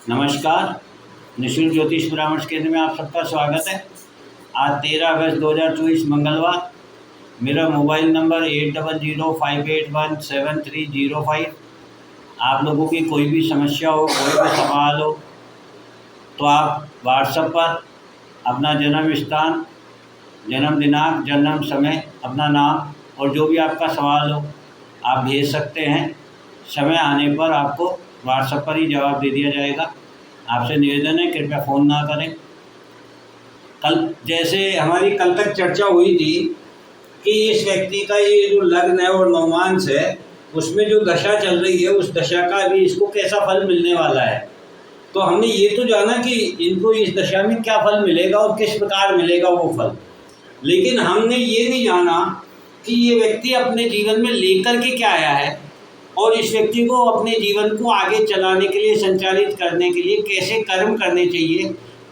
नमस्कार। निःशुल्क ज्योतिष परामर्श केंद्र में आप सबका स्वागत है। आज 13 अगस्त 2024 मंगलवार। मेरा मोबाइल नंबर 8005817305। आप लोगों की कोई भी समस्या हो, कोई भी सवाल हो तो आप व्हाट्सएप पर अपना जन्म स्थान, जन्म दिनांक, जन्म समय, अपना नाम और जो भी आपका सवाल हो आप भेज सकते हैं। समय आने पर आपको व्हाट्सएप पर ही जवाब दे दिया जाएगा। आपसे निवेदन है, कृपया फ़ोन ना करें। जैसे हमारी कल तक चर्चा हुई थी कि इस व्यक्ति का ये जो लग्न है और नवमांश है उसमें जो दशा चल रही है उस दशा का भी इसको कैसा फल मिलने वाला है। तो हमने ये तो जाना कि इनको इस दशा में क्या फल मिलेगा और किस प्रकार मिलेगा वो फल, लेकिन हमने ये नहीं जाना कि ये व्यक्ति अपने जीवन में लेकर के क्या आया है और इस व्यक्ति को अपने जीवन को आगे चलाने के लिए, संचालित करने के लिए कैसे कर्म करने चाहिए,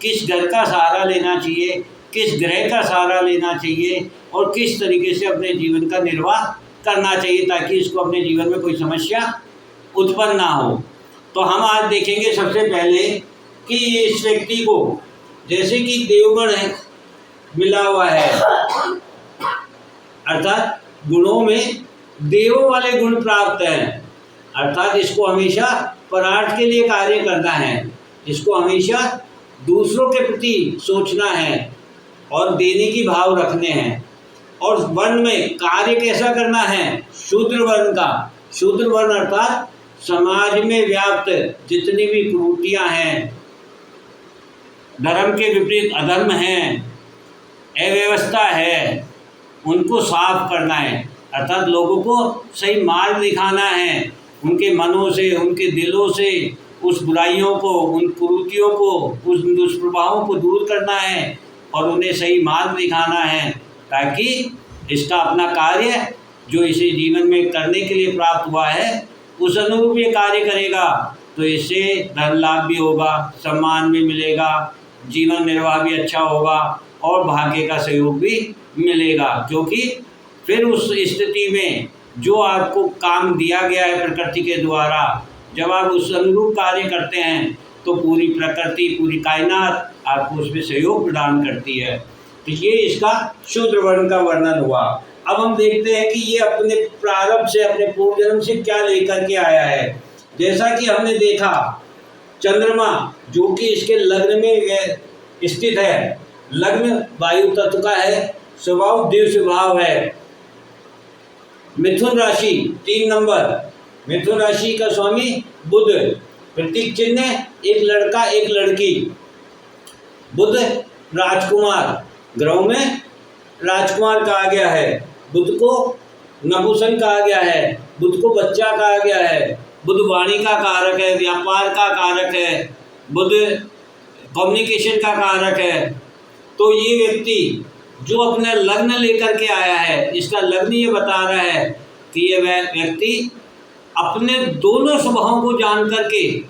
किस घर का सहारा लेना चाहिए, किस ग्रह का सहारा लेना चाहिए और किस तरीके से अपने जीवन का निर्वाह करना चाहिए ताकि इसको अपने जीवन में कोई समस्या उत्पन्न ना हो। तो हम आज देखेंगे सबसे पहले कि इस व्यक्ति को जैसे कि देवगण है मिला हुआ है, अर्थात गुणों में देवों वाले गुण प्राप्त हैं, अर्थात इसको हमेशा परार्थ के लिए कार्य करना है, इसको हमेशा दूसरों के प्रति सोचना है और देने की भाव रखने हैं। और वर्ण में कार्य कैसा करना है? शूद्र वर्ण का। शूद्र वर्ण अर्थात समाज में व्याप्त जितनी भी कुरीतियां हैं, धर्म के विपरीत अधर्म है, अव्यवस्था है, उनको साफ करना है, अर्थात लोगों को सही मार्ग दिखाना है, उनके मनों से, उनके दिलों से उस बुराइयों को, उन कुरीतियों को, उस दुष्प्रभावों को दूर करना है और उन्हें सही मार्ग दिखाना है ताकि इसका अपना कार्य जो इसे जीवन में करने के लिए प्राप्त हुआ है उस अनुरूप ये कार्य करेगा तो इससे धन लाभ भी होगा, सम्मान भी मिलेगा, जीवन निर्वाह भी अच्छा होगा और भाग्य का सहयोग भी मिलेगा। क्योंकि फिर उस स्थिति में जो आपको काम दिया गया है प्रकृति के द्वारा, जब आप उस अनुरूप कार्य करते हैं तो पूरी प्रकृति, पूरी कायनात आपको उसमें सहयोग प्रदान करती है। तो ये इसका शूद्र वर्ण का वर्णन हुआ। अब हम देखते हैं कि ये अपने प्रारब्ध से, अपने पूर्व जन्म से क्या लेकर के आया है। जैसा कि हमने देखा चंद्रमा जो कि इसके लग्न में स्थित है, लग्न वायु तत्व का है, स्वभाव देव स्वभाव है। मिथुन राशि 3 नंबर, मिथुन राशि का स्वामी बुध, प्रतीक चिन्ह एक लड़का एक लड़की। बुध राजकुमार, ग्रहों में राजकुमार कहा गया है, बुध को नपुंसक कहा गया है, बुध को बच्चा कहा गया है, बुध वाणी का कारक है, व्यापार का कारक है, बुध कम्युनिकेशन का कारक है। तो ये व्यक्ति जो अपना लग्न लेकर के आया है, इसका लग्न ये बता रहा है कि ये व्यक्ति अपने दोनों स्वभावों को जान करके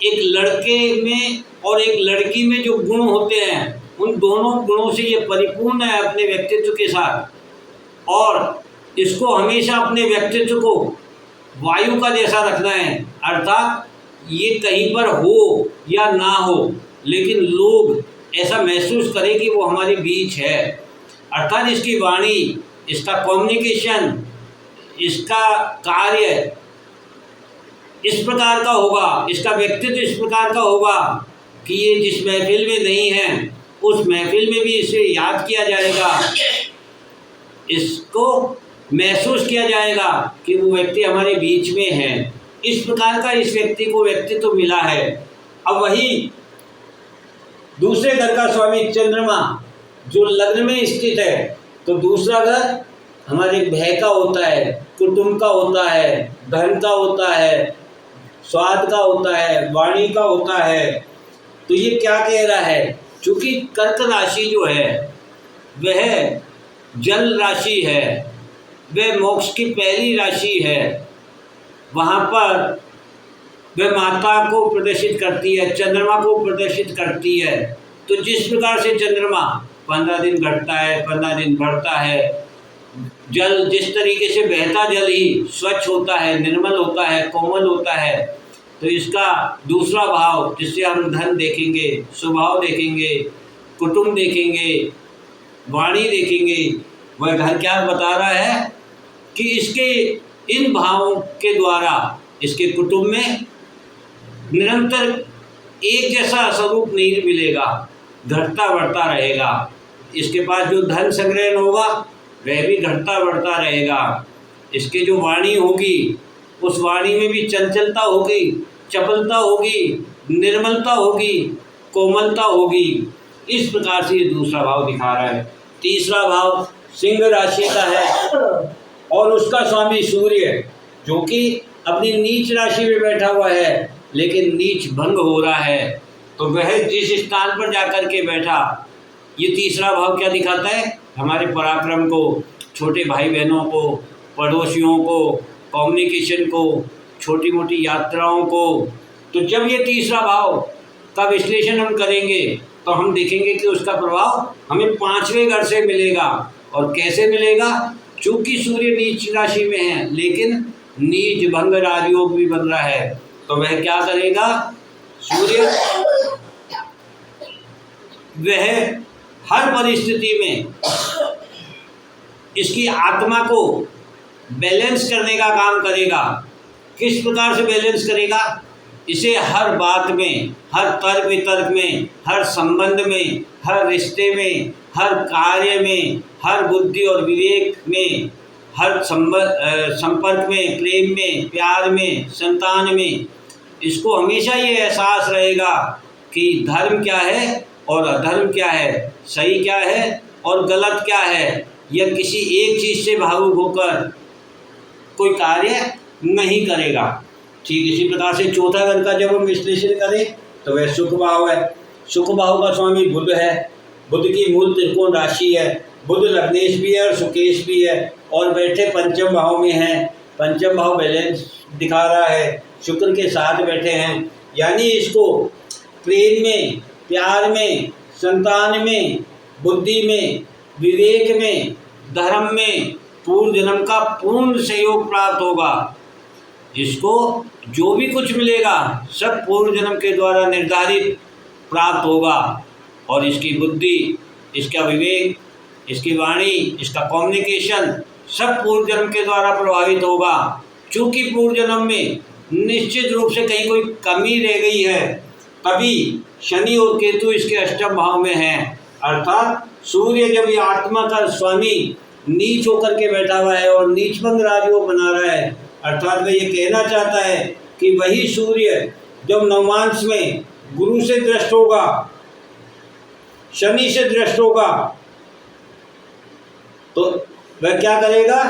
एक लड़के में और एक लड़की में जो गुण होते हैं उन दोनों गुणों से ये परिपूर्ण है अपने व्यक्तित्व के साथ, और इसको हमेशा अपने व्यक्तित्व को वायु का जैसा रखना है, अर्थात ये कहीं पर हो या ना हो लेकिन लोग ऐसा महसूस करें कि वो हमारे बीच है। अर्थात इसकी वाणी, इसका कम्युनिकेशन, इसका कार्य इस प्रकार का होगा, इसका व्यक्तित्व इस प्रकार का होगा कि ये जिस महफिल में नहीं है उस महफिल में भी इसे याद किया जाएगा, इसको महसूस किया जाएगा कि वो व्यक्ति हमारे बीच में है। इस प्रकार का इस व्यक्ति को व्यक्तित्व मिला है। अब वही दूसरे घर का स्वामी चंद्रमा जो लग्न में स्थित है, तो दूसरा घर हमारे भय का होता है, कुटुंब का होता है, धन का होता है, स्वाद का होता है, वाणी का होता है। तो ये क्या कह रहा है? चूंकि कर्क राशि जो है वह जल राशि है, वह मोक्ष की पहली राशि है, वहाँ पर वह माता को प्रदर्शित करती है, चंद्रमा को प्रदर्शित करती है। तो जिस प्रकार से चंद्रमा 15 दिन घटता है, 15 दिन बढ़ता है, जल जिस तरीके से बहता जल ही स्वच्छ होता है, निर्मल होता है, कोमल होता है, तो इसका दूसरा भाव जिससे हम धन देखेंगे, स्वभाव देखेंगे, कुटुंब देखेंगे, वाणी देखेंगे, वह घर क्या बता रहा है कि इसके इन भावों के द्वारा इसके कुटुंब में निरंतर एक जैसा स्वरूप नहीं मिलेगा, घटता बढ़ता रहेगा। इसके पास जो धन संग्रहण होगा वह भी घटता बढ़ता रहेगा। इसके जो वाणी होगी उस वाणी में भी चंचलता होगी, चपलता होगी, निर्मलता होगी, कोमलता होगी। इस प्रकार से ये दूसरा भाव दिखा रहा है। तीसरा भाव सिंह राशि का है और उसका स्वामी सूर्य जो कि अपनी नीच राशि में बैठा हुआ है, लेकिन नीच भंग हो रहा है। तो वह जिस स्थान पर जाकर के बैठा, ये तीसरा भाव क्या दिखाता है? हमारे पराक्रम को, छोटे भाई बहनों को, पड़ोसियों को, कम्युनिकेशन को, छोटी मोटी यात्राओं को। तो जब ये तीसरा भाव का विश्लेषण हम करेंगे तो हम देखेंगे कि उसका प्रभाव हमें पांचवें घर से मिलेगा। और कैसे मिलेगा? चूंकि सूर्य नीच राशि में है लेकिन नीच भंग राजयोग भी बन रहा है, तो वह क्या करेगा? सूर्य वह हर परिस्थिति में इसकी आत्मा को बैलेंस करने का काम करेगा। किस प्रकार से बैलेंस करेगा? इसे हर बात में, हर तर्क वितर्क में, हर संबंध में, हर रिश्ते में, हर कार्य में, हर बुद्धि और विवेक में, हर संपर्क में, प्रेम में, प्यार में, संतान में, इसको हमेशा ये एहसास रहेगा कि धर्म क्या है और अधर्म क्या है, सही क्या है और गलत क्या है। यह किसी एक चीज़ से भावुक होकर कोई कार्य नहीं करेगा। ठीक इसी प्रकार से चौथा घर का जब हम विश्लेषण करें तो वह सुख भाव है। सुख भाव का स्वामी बुध है। बुध की मूल त्रिकोण राशि है। बुध लग्नेश भी है और सुकेश भी है और बैठे पंचम भाव में हैं। पंचम भाव बैलेंस दिखा रहा है, शुक्र के साथ बैठे हैं। यानी इसको प्रेम में, प्यार में, संतान में, बुद्धि में, विवेक में, धर्म में पूर्व जन्म का पूर्ण सहयोग प्राप्त होगा। इसको जो भी कुछ मिलेगा सब पूर्व जन्म के द्वारा निर्धारित प्राप्त होगा। और इसकी बुद्धि, इसका विवेक, इसकी वाणी, इसका कम्युनिकेशन सब पूर्व जन्म के द्वारा प्रभावित होगा। चूँकि पूर्व जन्म में निश्चित रूप से कहीं कोई कमी रह गई है, तभी शनि और केतु इसके अष्टम भाव में हैं। अर्थात सूर्य जब ये आत्मा का स्वामी नीच होकर के बैठा हुआ है और नीच भंग राजयोग बना रहा है, अर्थात वह ये कहना चाहता है कि वही सूर्य जब नवमांश में गुरु से दृष्ट होगा, शनि से दृष्ट होगा, तो वह क्या करेगा?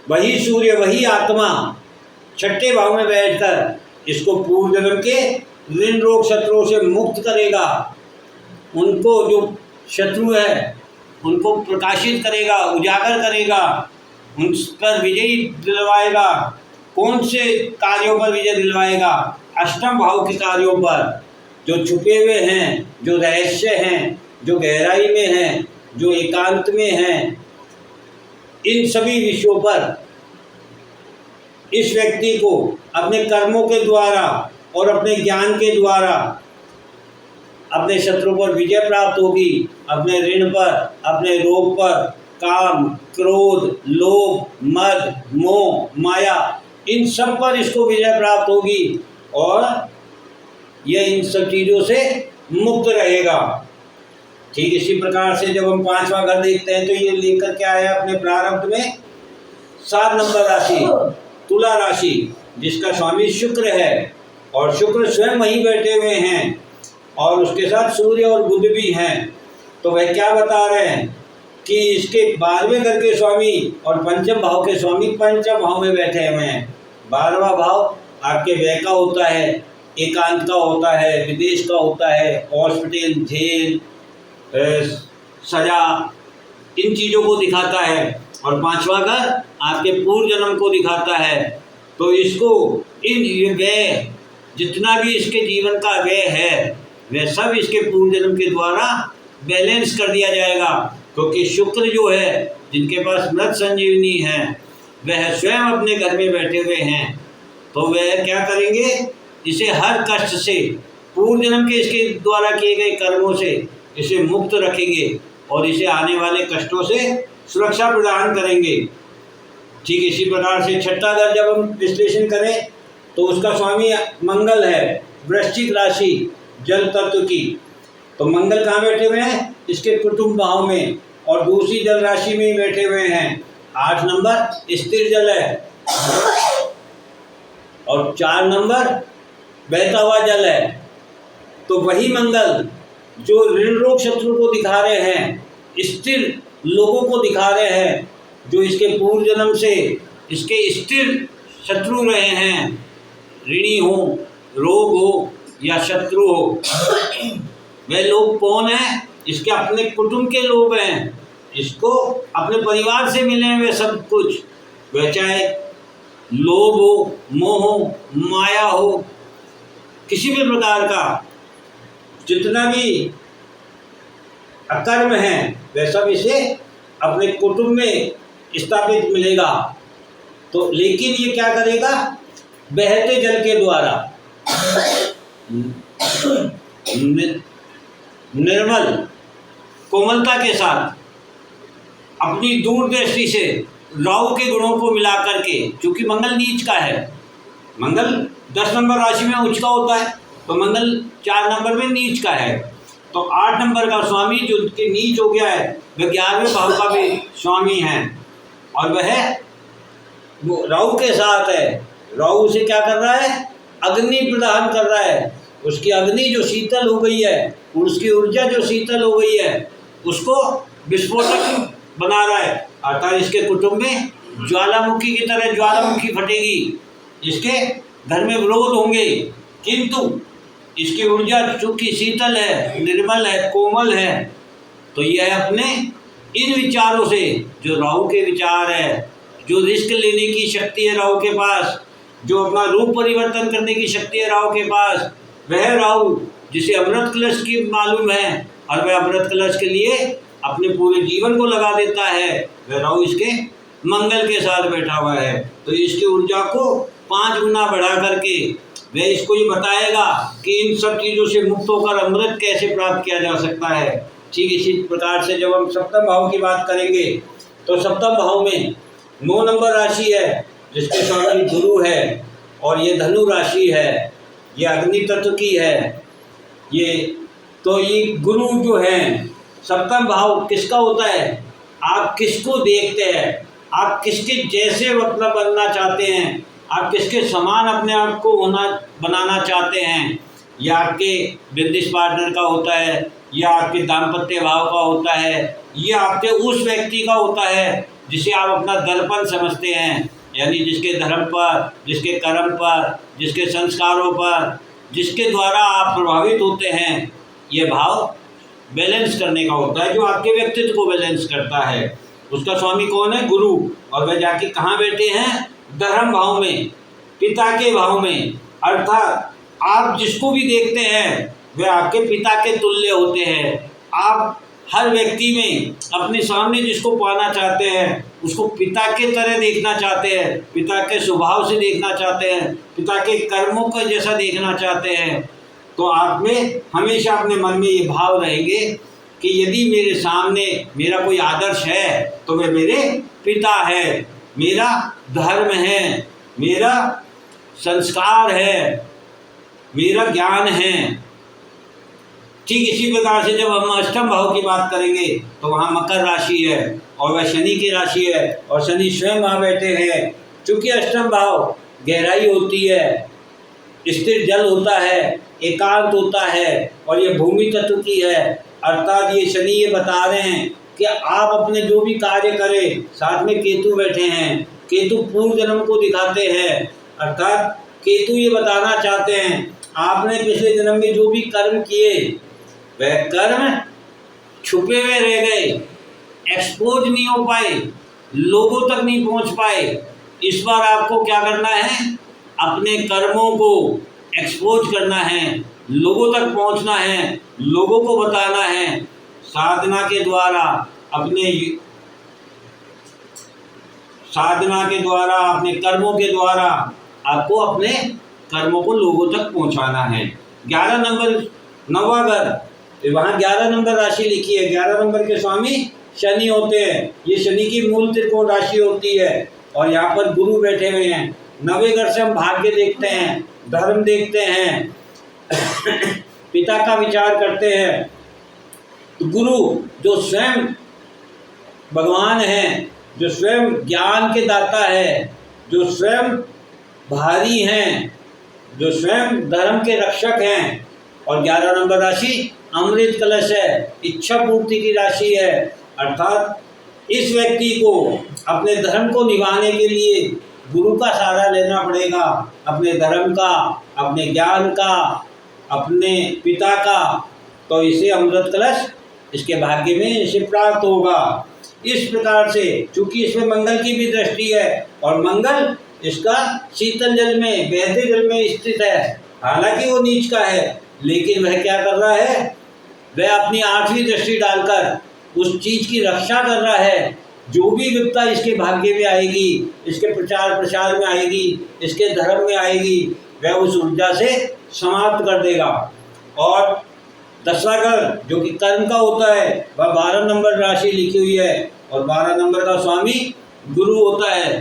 वही सूर्य, वही आत्मा छठे भाव में बैठकर इसको पूर्व जन्म के ऋण रोग शत्रुओं से मुक्त करेगा। उनको जो शत्रु है उनको प्रकाशित करेगा, उजागर करेगा, उन पर विजयी दिलवाएगा। कौन से कार्यों पर विजय दिलवाएगा? अष्टम भाव के कार्यों पर, जो छुपे हुए हैं, जो रहस्य हैं, जो गहराई में हैं, जो एकांत में हैं, इन सभी विषयों पर इस व्यक्ति को अपने कर्मों के द्वारा और अपने ज्ञान के द्वारा अपने शत्रु पर विजय प्राप्त होगी। अपने ऋण पर, अपने रोग पर, काम, क्रोध, लोभ, मद, मोह, माया, इन सब पर इसको विजय प्राप्त होगी और यह इन सब चीज़ों से मुक्त रहेगा। ठीक इसी प्रकार से जब हम पांचवा घर देखते हैं तो ये लेकर के आया अपने प्रारब्ध में 7 नंबर राशि तुला राशि, जिसका स्वामी शुक्र है और शुक्र स्वयं वहीं बैठे हुए हैं और उसके साथ सूर्य और बुध भी हैं। तो वह क्या बता रहे हैं कि इसके 12वें घर के स्वामी और पंचम भाव के स्वामी पंचम भाव में बैठे हुए हैं। 12वां भाव आपके व्यय का होता है, एकांत का होता है, विदेश का होता है, हॉस्पिटल, जेल, सजा, इन चीज़ों को दिखाता है और 5वां घर आपके पूर्व जन्म को दिखाता है। तो इसको इन व्यय, जितना भी इसके जीवन का व्यय है वह सब इसके पूर्व जन्म के द्वारा बैलेंस कर दिया जाएगा। क्योंकि शुक्र जो है, जिनके पास मृत संजीवनी है, वह स्वयं अपने घर में बैठे हुए हैं तो वह क्या करेंगे, इसे हर कष्ट से, पूर्व जन्म के इसके द्वारा किए गए कर्मों से इसे मुक्त रखेंगे और इसे आने वाले कष्टों से सुरक्षा प्रदान करेंगे। ठीक इसी प्रकार से छठा दल जब हम विश्लेषण करें तो उसका स्वामी मंगल है, वृश्चिक राशि, जल तत्व की। तो मंगल कहाँ बैठे हुए हैं, इसके कुटुंब भाव में, और दूसरी जल राशि में ही बैठे हुए हैं। 8 नंबर स्थिर जल है और 4 नंबर बहता हुआ जल है। तो वही मंगल जो ऋण रोग शत्रु को दिखा रहे हैं, स्थिर लोगों को दिखा रहे हैं, जो इसके पूर्व जन्म से इसके स्थिर शत्रु रहे हैं, ऋणी हो, रोग हो या शत्रु हो, वे लोग कौन हैं, इसके अपने कुटुंब के लोग हैं, इसको अपने परिवार से मिले हुए सब कुछ, वह चाहे लोभ हो, मोह हो, माया हो, किसी भी प्रकार का जितना भी अकर्म है वह सब इसे अपने कुटुंब में स्थापित मिलेगा। तो लेकिन ये क्या करेगा, बहते जल के द्वारा निर्मल कोमलता के साथ अपनी दूरदृष्टि से राहु के गुणों को मिला करके, क्योंकि मंगल नीच का है, मंगल 10 नंबर राशि में उच्च का होता है, तो मंगल 4 नंबर में नीच का है। तो 8 नंबर का स्वामी जो कि नीच हो गया है वह 11वें भाव का भी स्वामी है और वह राहु के साथ है। राहु से क्या कर रहा है, अग्नि प्रदान कर रहा है, उसकी अग्नि जो शीतल हो गई है, उसकी ऊर्जा जो शीतल हो गई है उसको विस्फोटक बना रहा है, अर्थात इसके कुटुंब में ज्वालामुखी की तरह ज्वालामुखी फटेगी, इसके घर में विरोध होंगे, किंतु इसकी ऊर्जा चूंकि शीतल है, निर्मल है, कोमल है, तो यह अपने इन विचारों से, जो राहु के विचार है, जो रिस्क लेने की शक्ति है राहु के पास, जो अपना रूप परिवर्तन करने की शक्ति है राहु के पास, वह राहु जिसे अमृत कलश की मालूम है और वह अमृत कलश के लिए अपने पूरे जीवन को लगा देता है, वह राहु इसके मंगल के साथ बैठा हुआ है। तो इसकी ऊर्जा को 5 गुना बढ़ा करके वह इसको ये बताएगा कि इन सब चीज़ों से मुक्त होकर अमृत कैसे प्राप्त किया जा सकता है। ठीक इसी प्रकार से जब हम सप्तम भाव की बात करेंगे तो सप्तम भाव में 9 नंबर राशि है जिसके स्वामी गुरु है और ये धनु राशि है, ये अग्नि तत्व की है। ये तो ये गुरु जो है, सप्तम भाव किसका होता है, आप किसको देखते हैं, आप किसके जैसे मतलब बनना चाहते हैं, आप किसके समान अपने आप को बनाना चाहते हैं, या आपके बिजनेस पार्टनर का होता है, या आपके दाम्पत्य भाव का होता है, या आपके उस व्यक्ति का होता है जिसे आप अपना दर्पण समझते हैं, यानी जिसके धर्म पर, जिसके कर्म पर, जिसके संस्कारों पर, जिसके द्वारा आप प्रभावित होते हैं, ये भाव बैलेंस करने का होता है, जो आपके व्यक्तित्व को बैलेंस करता है। उसका स्वामी कौन है, गुरु, और वह जाके कहाँ बैठे हैं, धर्म भाव में, पिता के भाव में, अर्थात आप जिसको भी देखते हैं वह आपके पिता के तुल्य होते हैं। आप हर व्यक्ति में अपने सामने जिसको पाना चाहते हैं उसको पिता के तरह देखना चाहते हैं, पिता के स्वभाव से देखना चाहते हैं, पिता के कर्मों को जैसा देखना चाहते हैं। तो आप में हमेशा अपने मन में ये भाव रहेंगे कि यदि मेरे सामने मेरा कोई आदर्श है तो वह मेरे पिता है, मेरा धर्म है, मेरा संस्कार है, मेरा ज्ञान है। ठीक इसी प्रकार से जब हम अष्टम भाव की बात करेंगे तो वहाँ मकर राशि है और वह शनि की राशि है और शनि स्वयं वहाँ बैठे हैं। चूँकि अष्टम भाव गहराई होती है, स्थिर जल होता है, एकांत होता है और ये भूमि तत्व की है, अर्थात ये शनि ये बता रहे हैं कि आप अपने जो भी कार्य करें, साथ में केतु बैठे हैं, केतु पूर्व जन्म को दिखाते हैं, अर्थात केतु ये बताना चाहते हैं आपने पिछले जन्म में जो भी कर्म किए वह कर्म छुपे हुए रह गए, एक्सपोज नहीं हो पाए, लोगों तक नहीं पहुंच पाए। इस बार आपको क्या करना है, अपने कर्मों को एक्सपोज करना है, लोगों तक पहुंचना है, लोगों को बताना है, साधना के द्वारा अपने कर्मों के द्वारा आपको अपने कर्मों को लोगों तक पहुंचाना है। 11 नंबर, 9वां घर, तो वहाँ 11 नंबर राशि लिखी है। 11 नंबर के स्वामी शनि होते हैं। ये शनि की मूल त्रिकोण राशि होती है और यहाँ पर गुरु बैठे हुए हैं। 9वें घर से हम भाग्य देखते हैं, धर्म देखते हैं, पिता का विचार करते हैं। तो गुरु जो स्वयं भगवान है, जो स्वयं ज्ञान के दाता है, जो स्वयं भारी हैं, जो स्वयं धर्म के रक्षक हैं। और 11 नंबर राशि अमृत कलश है, इच्छा पूर्ति की राशि है। अर्थात इस व्यक्ति को अपने धर्म को निभाने के लिए गुरु का सहारा लेना पड़ेगा, अपने धर्म का, अपने ज्ञान का, अपने पिता का। तो इसे अमृत कलश इसके भाग्य में इसे प्राप्त होगा। इस प्रकार से चूंकि इसमें मंगल की भी दृष्टि है और मंगल इसका शीतल जल में, बहते जल में स्थित है। हालांकि वो नीच का है, लेकिन वह क्या कर रहा है, वह अपनी 8वीं दृष्टि डालकर उस चीज की रक्षा कर रहा है। जो भी विपदा इसके भाग्य में आएगी, इसके प्रचार प्रसार में आएगी, इसके धर्म में आएगी, वह उस ऊर्जा से समाप्त कर देगा। और 10वां घर जो कि कर्म का होता है, वह 12 नंबर राशि लिखी हुई है और 12 नंबर का स्वामी गुरु होता है।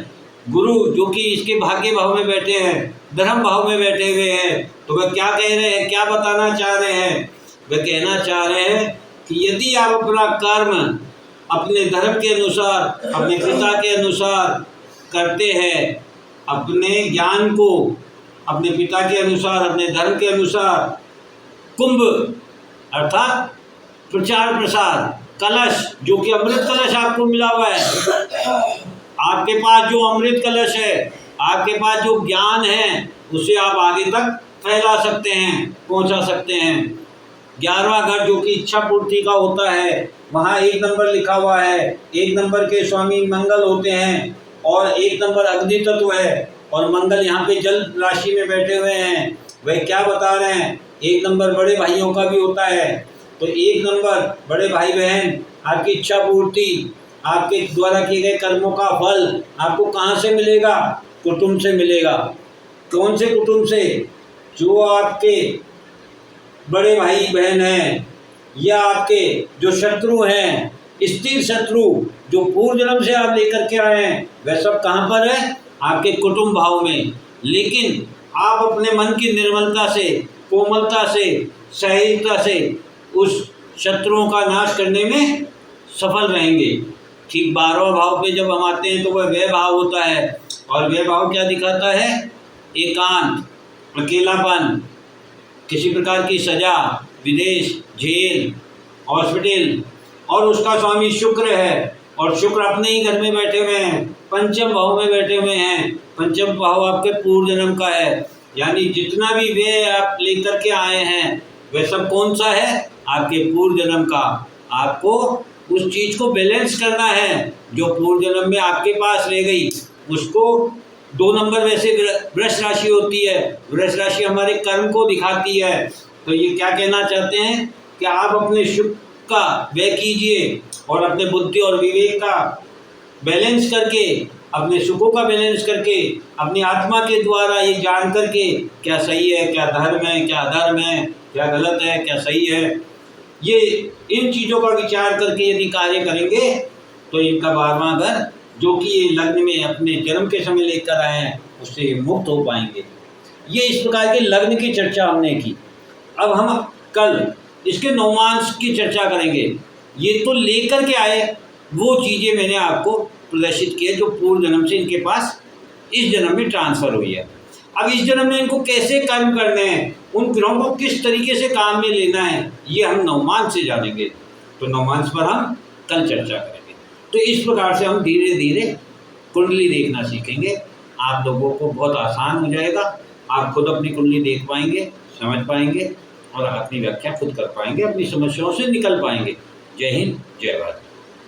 गुरु जो कि इसके भाग्य भाव में बैठे हैं, धर्म भाव में बैठे हुए हैं। तो वह क्या कह रहे हैं, क्या बताना चाह रहे हैं? वह कहना चाह रहे हैं कि यदि आप अपना कर्म अपने धर्म के अनुसार, अपने पिता के अनुसार करते हैं, अपने ज्ञान को अपने पिता के अनुसार, अपने धर्म के अनुसार, कुंभ अर्थात प्रचार प्रसार, कलश जो कि अमृत कलश आपको मिला हुआ है, आपके पास जो अमृत कलश है, आपके पास जो ज्ञान है, उसे आप आगे तक फैला सकते हैं, पहुंचा सकते हैं। 11वां घर जो कि इच्छा पूर्ति का होता है, वहाँ 1 नंबर लिखा हुआ है। 1 नंबर के स्वामी मंगल होते हैं और 1 नंबर अग्नि तत्व है और मंगल यहाँ पे जल राशि में बैठे हुए हैं। वह क्या बता रहे हैं, 1 नंबर बड़े भाइयों का भी होता है। तो 1 नंबर बड़े भाई बहन, आपकी इच्छा पूर्ति, आपके द्वारा किए गए कर्मों का फल आपको कहाँ से मिलेगा? कुटुंब से मिलेगा। कौन से कुटुंब से? जो आपके बड़े भाई बहन हैं या आपके जो शत्रु हैं, स्थिर शत्रु जो पूर्व जन्म से आप लेकर के आए हैं, वह सब कहाँ पर है? आपके कुटुंब भाव में। लेकिन आप अपने मन की निर्मलता से, कोमलता से, सहायता से उस शत्रुओं का नाश करने में सफल रहेंगे। ठीक 12वां भाव पे जब हम आते हैं तो वह भाव होता है और वह भाव क्या दिखाता है? एकांत, अकेलापन, किसी प्रकार की सजा, विदेश, जेल, हॉस्पिटल। और उसका स्वामी शुक्र है और शुक्र अपने ही घर में बैठे हुए हैं, पंचम भाव में बैठे हुए हैं। पंचम भाव आपके पूर्व जन्म का है, यानी जितना भी वे आप लेकर के आए हैं वह सब कौन सा है? आपके पूर्व जन्म का। आपको उस चीज को बैलेंस करना है जो पूर्व जन्म में आपके पास रह गई, उसको 2 नंबर वैसे वृष राशि होती है। वृष राशि हमारे कर्म को दिखाती है। तो ये क्या कहना चाहते हैं कि आप अपने शुक्र का व्यय कीजिए और अपने बुद्धि और विवेक का बैलेंस करके, अपने सुखों का बैलेंस करके, अपनी आत्मा के द्वारा ये जान करके क्या सही है, क्या धर्म है, क्या अधर्म है, क्या गलत है, क्या सही है, ये इन चीज़ों का विचार करके यदि कार्य करेंगे तो इनका 12वां घर जो कि ये लग्न में अपने जन्म के समय लेकर आए हैं, उससे मुक्त हो पाएंगे। ये इस प्रकार के लग्न की चर्चा हमने की। अब हम कल इसके नौमांश की चर्चा करेंगे। ये तो लेकर के आए वो चीज़ें मैंने आपको प्रदर्शित किए जो पूर्व जन्म से इनके पास इस जन्म में ट्रांसफ़र हुई है। अब इस जन्म में इनको कैसे कर्म करने हैं, उन ग्रहों को किस तरीके से काम में लेना है, ये हम नवमांश से जानेंगे। तो नवमांश पर हम कल चर्चा करेंगे। तो इस प्रकार से हम धीरे धीरे कुंडली देखना सीखेंगे। आप लोगों को बहुत आसान हो जाएगा। आप खुद अपनी कुंडली देख पाएंगे, समझ पाएंगे और अपनी व्याख्या खुद कर पाएंगे, अपनी समस्याओं से निकल पाएंगे। जय हिंद, जय भारत।